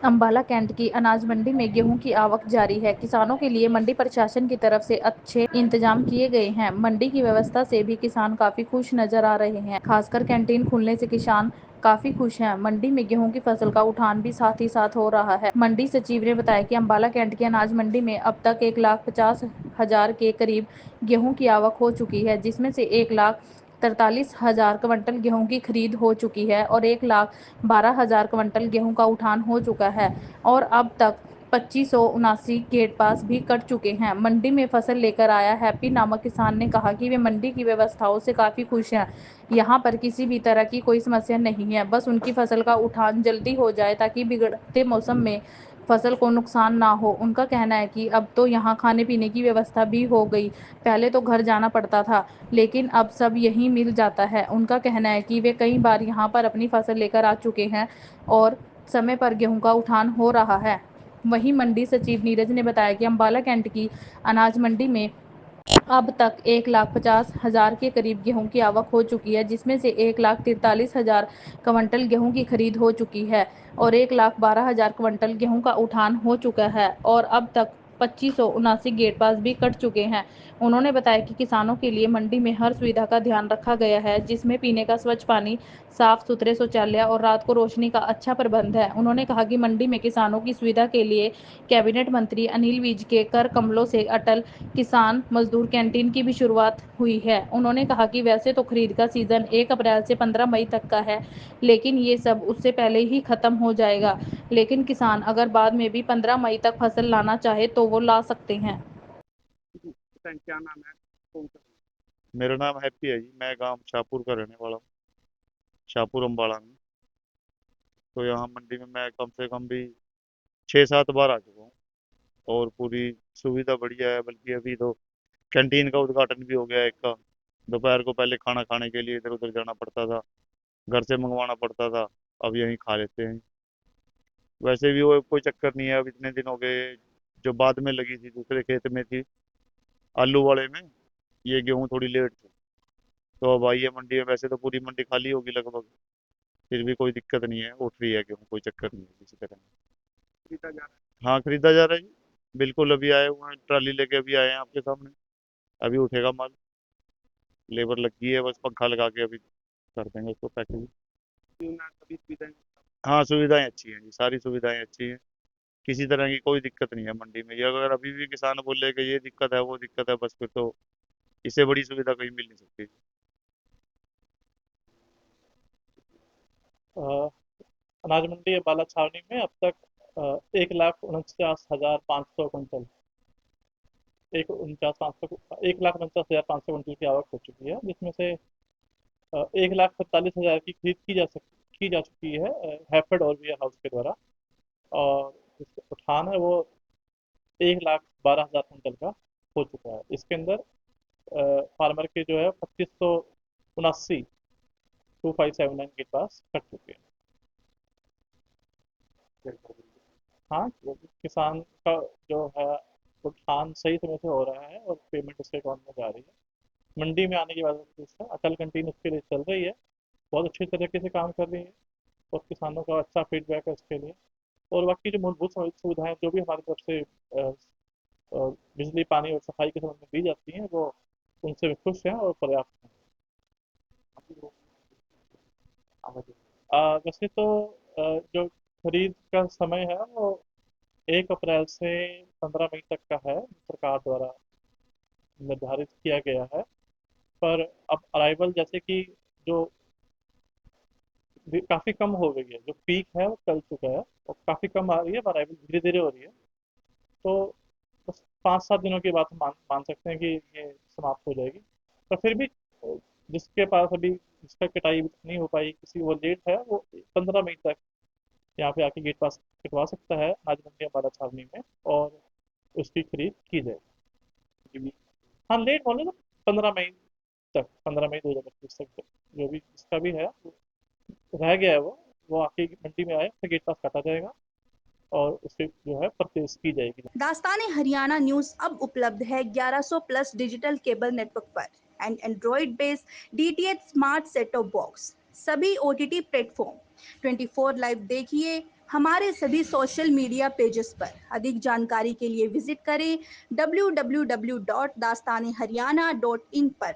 Ambala cantt की अनाज मंडी में गेहूं की आवक जारी है। किसानों के लिए मंडी प्रशासन की तरफ से अच्छे इंतजाम किए गए हैं। मंडी की व्यवस्था से भी किसान काफी खुश नजर आ रहे हैं। खासकर कैंटीन खुलने से किसान काफी खुश हैं। मंडी में गेहूं की फसल का उठान भी साथ ही साथ हो रहा है। मंडी सचिव ने बताया कि अंबाला कैंट की अनाज मंडी में अब तक 1,50,000 के करीब गेहूं की आवक हो चुकी है, जिसमें से 1,43,000 क्विंटल गेहूं की खरीद हो चुकी है और 1,12,000 क्विंटल गेहूं का उठान हो चुका है और अब तक 2579 गेट पास भी कट चुके हैं। मंडी में फसल लेकर आया हैप्पी नामक किसान ने कहा कि वे मंडी की व्यवस्थाओं से काफी खुश हैं। यहाँ पर किसी भी तरह की कोई समस्या नहीं है, बस उनकी फसल का उठान जल्दी हो जाए ताकि बिगड़ते मौसम में फसल को नुकसान ना हो। उनका कहना है कि अब तो यहाँ खाने पीने की व्यवस्था भी हो गई, पहले तो घर जाना पड़ता था, लेकिन अब सब यहीं मिल जाता है। उनका कहना है कि वे कई बार यहाँ पर अपनी फसल लेकर आ चुके हैं और समय पर गेहूं का उठान हो रहा है। वहीं मंडी सचिव नीरज ने बताया कि अंबाला कैंट की अनाज मंडी में अब तक 1,50,000 के करीब गेहूं की आवक हो चुकी है, जिसमें से 1,43,000 क्विंटल गेहूं की खरीद हो चुकी है और 1,12,000 क्विंटल गेहूं का उठान हो चुका है और अब तक 2579 गेट पास भी कट चुके हैं। उन्होंने बताया कि किसानों के लिए मंडी में हर सुविधा का ध्यान रखा गया है, जिसमें पीने का स्वच्छ पानी, साफ सुथरे शौचालय और रात को रोशनी का अच्छा प्रबंध है। उन्होंने कहा कि मंडी में किसानों की सुविधा के लिए कैबिनेट मंत्री अनिल विज के कर कमलों से अटल किसान मजदूर कैंटीन की भी शुरुआत हुई है। उन्होंने कहा कि वैसे तो खरीद का सीजन 1 अप्रैल से 15 मई तक का है, लेकिन ये सब उससे पहले ही खत्म हो जाएगा। लेकिन किसान अगर बाद में भी 15 मई तक फसल लाना चाहे तो वो ला सकते हैं। क्या नाम है? कौन सा? मेरा नाम हैप्पी है जी। मैं गांव शाहपुर का रहने वाला हूँ। शाहपुर अम्बाड़ा में। तो यहाँ मंडी में मैं कम से कम भी 6-7 बार आ चुका हूँ। और पूरी सुविधा बढ़िया है। बल्कि अभी तो कैंटीन का उद्घाटन भी हो गया है एक का। दोपहर को पहले खाना खाने के लिए इधर उधर जाना पड़ता था, घर से मंगवाना पड़ता था। अब यहीं खा लेते हैं। वैसे भी वो कोई चक्कर नहीं है। अब इतने दिन हो गए, जो बाद में लगी थी दूसरे खेत में थी, आलू वाले में, ये गेहूं थोड़ी लेट थी। तो अब आई है मंडी में। वैसे तो पूरी मंडी खाली होगी लगभग, फिर भी कोई दिक्कत नहीं है, उठ रही है गेहूं, कोई चक्कर नहीं है किसी तरह। खरीदा जा रहा है? हाँ, खरीदा जा रहा है जी। बिल्कुल, अभी आए हुए हैं, ट्राली लेके अभी आए हैं आपके सामने। अभी उठेगा माल। लेबर लगी है, बस पंखा लगा के अभी कर देंगे उसको पैकिंग। सभी सुविधाएं? हाँ, सुविधाएं अच्छी हैं जी, सारी सुविधाएं अच्छी हैं। किसी तरह की कोई दिक्कत नहीं है मंडी में। ये अगर अभी भी किसान बोले कि ये दिक्कत है वो दिक्कत है, बस फिर तो इससे बड़ी सुविधा कहीं मिल नहीं सकती। अ, अनाज मंडी अम्बाला छावनी में अब तक 1,49,500 कुंटल, 1,49,500 कुंटल की आवक हो चुकी है, जिसमें से 1,45,000 की खरीद की जा चुकी है हैफेड और वेयर हाउस के द्वारा। और जिसका उठान है वो 1,12,000 कुंटल का हो चुका है। इसके अंदर फार्मर के जो है 2579 2579 के पास कट चुके हैं। हाँ, किसान का जो है भुगतान सही समय से हो रहा है और पेमेंट उसके अकाउंट में जा रही है। मंडी में आने की वजह से अटल कंटीन उसके लिए चल रही है, बहुत अच्छी तरीके से काम कर रही है और किसानों का अच्छा फीडबैक है उसके लिए। और बाकी जो मूलभूत सुविधाएं जो भी हमारी तरफ से बिजली, पानी और सफाई के संबंध में दी जाती हैं, वो उनसे भी खुश हैं और पर्याप्त हैं। वैसे तो जो खरीद का समय है वो 1 अप्रैल से 15 मई तक का है, सरकार द्वारा निर्धारित किया गया है। पर अब अराइवल जैसे कि जो काफ़ी कम हो गई है, जो पीक है वो चल चुका है और काफ़ी कम आ रही है, अराइवल धीरे धीरे हो रही है। तो बस 5-7 दिनों के बाद हम मान सकते हैं कि ये समाप्त हो जाएगी। पर फिर भी जिसके पास अभी जिसका कटाई नहीं हो पाई, किसी वो लेट है, वो 15 मई तक यहाँ पे आके गेट पास कटवा सकता है आज मंडी अम्बाला छावनी में, और उसकी खरीद की जाएगी। हाँ, लेट बोले तो 15 मई तक, 15 मई 2025 तक जो भी जिसका भी है वो रह गया है, वो आके मंडी में आए तो गेट पास काटा जाएगा और उससे जो है परचेज की जाएगी। दास्तान हरियाणा न्यूज अब उपलब्ध है 1100 प्लस डिजिटल केबल नेटवर्क पर and Android based DTH smart set top box, सभी ओटीटी प्लेटफॉर्म। 24 लाइव देखिए, हमारे सभी सोशल मीडिया पेजेस पर। अधिक जानकारी के लिए विजिट करें www.dastaneharyana.in पर।